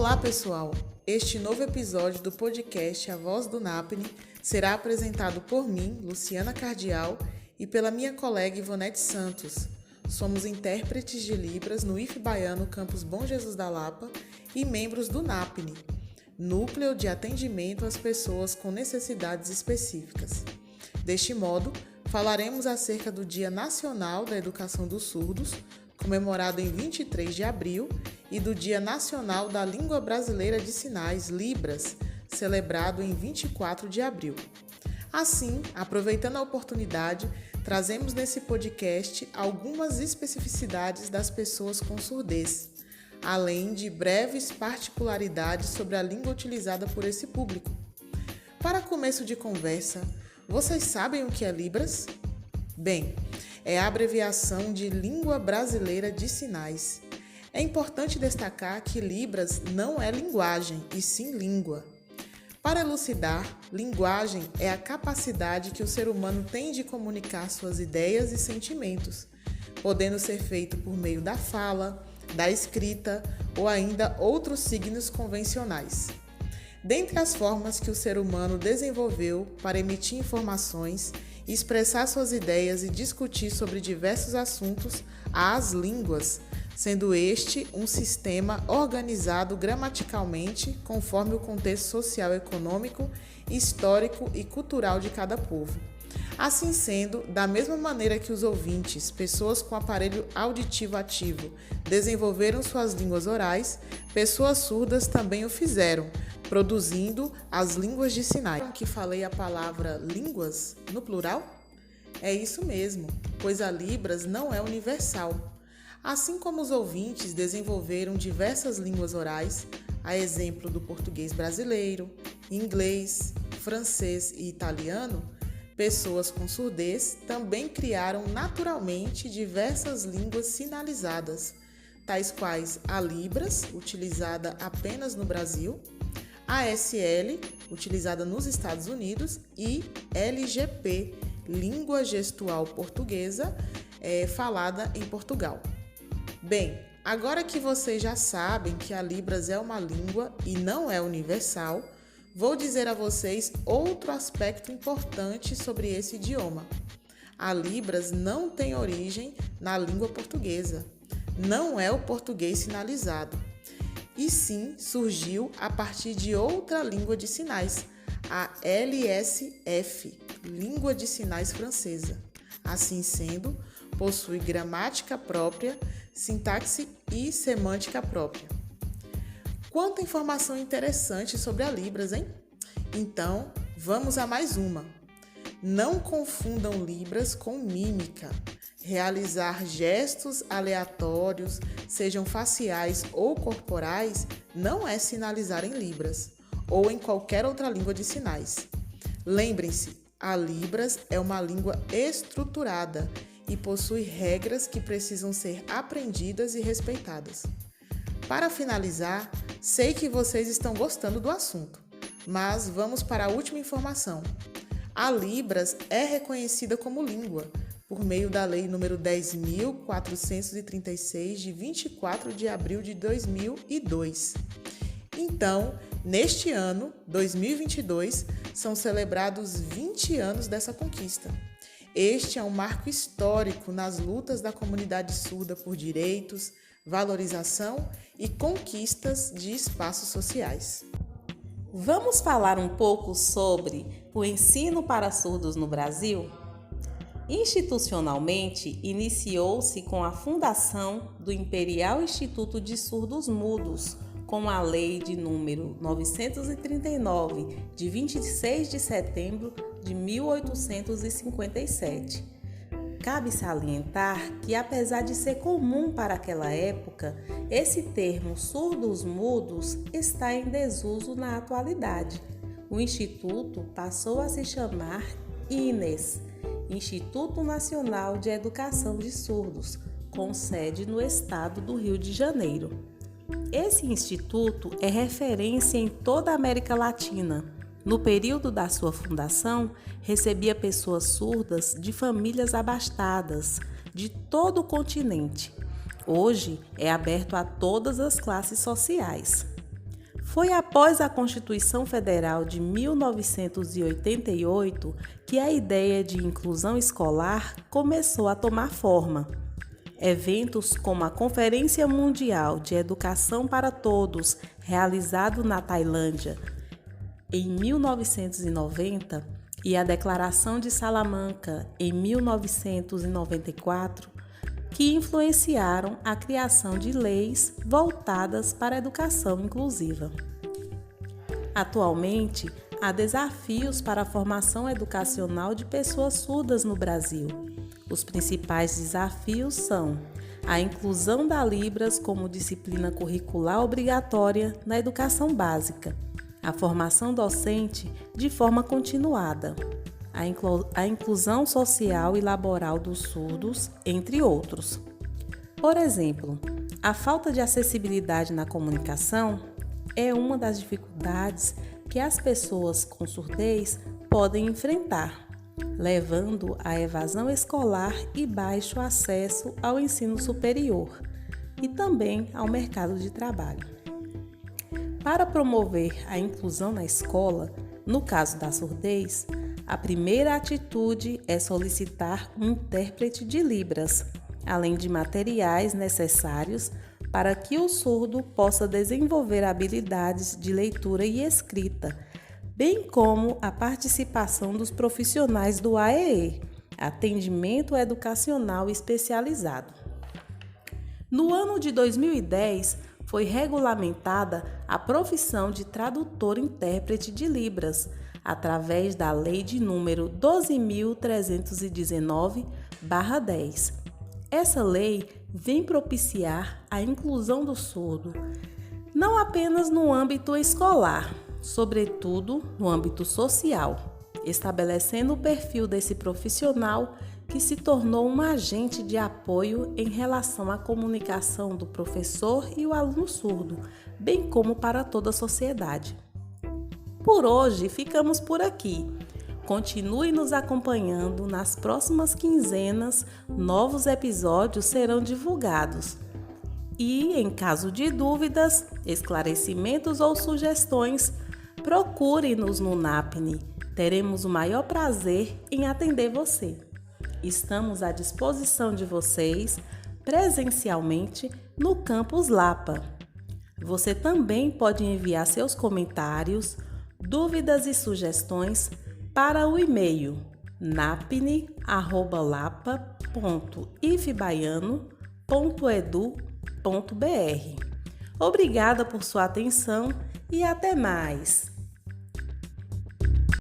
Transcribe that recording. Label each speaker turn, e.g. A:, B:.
A: Olá, pessoal! Este novo episódio do podcast A Voz do NAPNE será apresentado por mim, Luciana Cardial, e pela minha colega Ivonete Santos. Somos intérpretes de Libras no IF Baiano Campus Bom Jesus da Lapa e membros do NAPNE, Núcleo de Atendimento às Pessoas com Necessidades Específicas. Deste modo, falaremos acerca do Dia Nacional da Educação dos Surdos, comemorado em 23 de abril, e do Dia Nacional da Língua Brasileira de Sinais, Libras, celebrado em 24 de abril. Assim, aproveitando a oportunidade, trazemos nesse podcast algumas especificidades das pessoas com surdez, além de breves particularidades sobre a língua utilizada por esse público. Para começo de conversa, vocês sabem o que é Libras? Bem, é a abreviação de Língua Brasileira de Sinais. É importante destacar que Libras não é linguagem, e sim língua. Para elucidar, linguagem é a capacidade que o ser humano tem de comunicar suas ideias e sentimentos, podendo ser feito por meio da fala, da escrita ou ainda outros signos convencionais. Dentre as formas que o ser humano desenvolveu para emitir informações, expressar suas ideias e discutir sobre diversos assuntos, há as línguas, sendo este um sistema organizado gramaticalmente conforme o contexto social, econômico, histórico e cultural de cada povo. Assim sendo, da mesma maneira que os ouvintes, pessoas com aparelho auditivo ativo, desenvolveram suas línguas orais, pessoas surdas também o fizeram, produzindo as línguas de sinais. Que falei a palavra línguas no plural? É isso mesmo, pois a Libras não é universal. Assim como os ouvintes desenvolveram diversas línguas orais, a exemplo do português brasileiro, inglês, francês e italiano, pessoas com surdez também criaram naturalmente diversas línguas sinalizadas, tais quais a Libras, utilizada apenas no Brasil, a ASL, utilizada nos Estados Unidos, e LGP, Língua Gestual Portuguesa, falada em Portugal. Bem, agora que vocês já sabem que a Libras é uma língua e não é universal, vou dizer a vocês outro aspecto importante sobre esse idioma. A Libras não tem origem na língua portuguesa, não é o português sinalizado, e sim surgiu a partir de outra língua de sinais, a LSF, Língua de Sinais Francesa. Assim sendo, possui gramática própria, sintaxe e semântica própria. Quanta informação interessante sobre a Libras, hein? Então, vamos a mais uma. Não confundam Libras com mímica. Realizar gestos aleatórios, sejam faciais ou corporais, não é sinalizar em Libras ou em qualquer outra língua de sinais. Lembrem-se, a Libras é uma língua estruturada e possui regras que precisam ser aprendidas e respeitadas. Para finalizar, sei que vocês estão gostando do assunto, mas vamos para a última informação. A Libras é reconhecida como língua por meio da Lei nº 10.436, de 24 de abril de 2002. Então, neste ano, 2022, são celebrados 20 anos dessa conquista. Este é um marco histórico nas lutas da comunidade surda por direitos, valorização e conquistas de espaços sociais.
B: Vamos falar um pouco sobre o ensino para surdos no Brasil? Institucionalmente, iniciou-se com a fundação do Imperial Instituto de Surdos Mudos, com a Lei de número 939, de 26 de setembro de 1857. Cabe salientar que, apesar de ser comum para aquela época, esse termo surdos mudos está em desuso na atualidade. O Instituto passou a se chamar INES, Instituto Nacional de Educação de Surdos, com sede no estado do Rio de Janeiro. Esse instituto é referência em toda a América Latina. No período da sua fundação, recebia pessoas surdas de famílias abastadas de todo o continente. Hoje é aberto a todas as classes sociais. Foi após a Constituição Federal de 1988 que a ideia de inclusão escolar começou a tomar forma. Eventos como a Conferência Mundial de Educação para Todos, realizado na Tailândia em 1990, e a Declaração de Salamanca em 1994, que influenciaram a criação de leis voltadas para a educação inclusiva. Atualmente, há desafios para a formação educacional de pessoas surdas no Brasil. Os principais desafios são a inclusão da Libras como disciplina curricular obrigatória na educação básica, a formação docente de forma continuada, a inclusão social e laboral dos surdos, entre outros. Por exemplo, a falta de acessibilidade na comunicação é uma das dificuldades que as pessoas com surdez podem enfrentar, levando à evasão escolar e baixo acesso ao ensino superior e também ao mercado de trabalho. Para promover a inclusão na escola, no caso da surdez, a primeira atitude é solicitar um intérprete de Libras, além de materiais necessários para que o surdo possa desenvolver habilidades de leitura e escrita, bem como a participação dos profissionais do AEE, Atendimento Educacional Especializado. No ano de 2010, foi regulamentada a profissão de tradutor-intérprete de Libras, através da Lei de número 12.319/10. Essa lei vem propiciar a inclusão do surdo, não apenas no âmbito escolar, sobretudo no âmbito social, estabelecendo o perfil desse profissional que se tornou um agente de apoio em relação à comunicação do professor e o aluno surdo, bem como para toda a sociedade. Por hoje, ficamos por aqui. Continue nos acompanhando. Nas próximas quinzenas, novos episódios serão divulgados. E, em caso de dúvidas, esclarecimentos ou sugestões, procure-nos no NAPNE. Teremos o maior prazer em atender você. Estamos à disposição de vocês presencialmente no Campus Lapa. Você também pode enviar seus comentários, dúvidas e sugestões para o e-mail napne@lapa.ifbaiano.edu.br. Obrigada por sua atenção e até mais!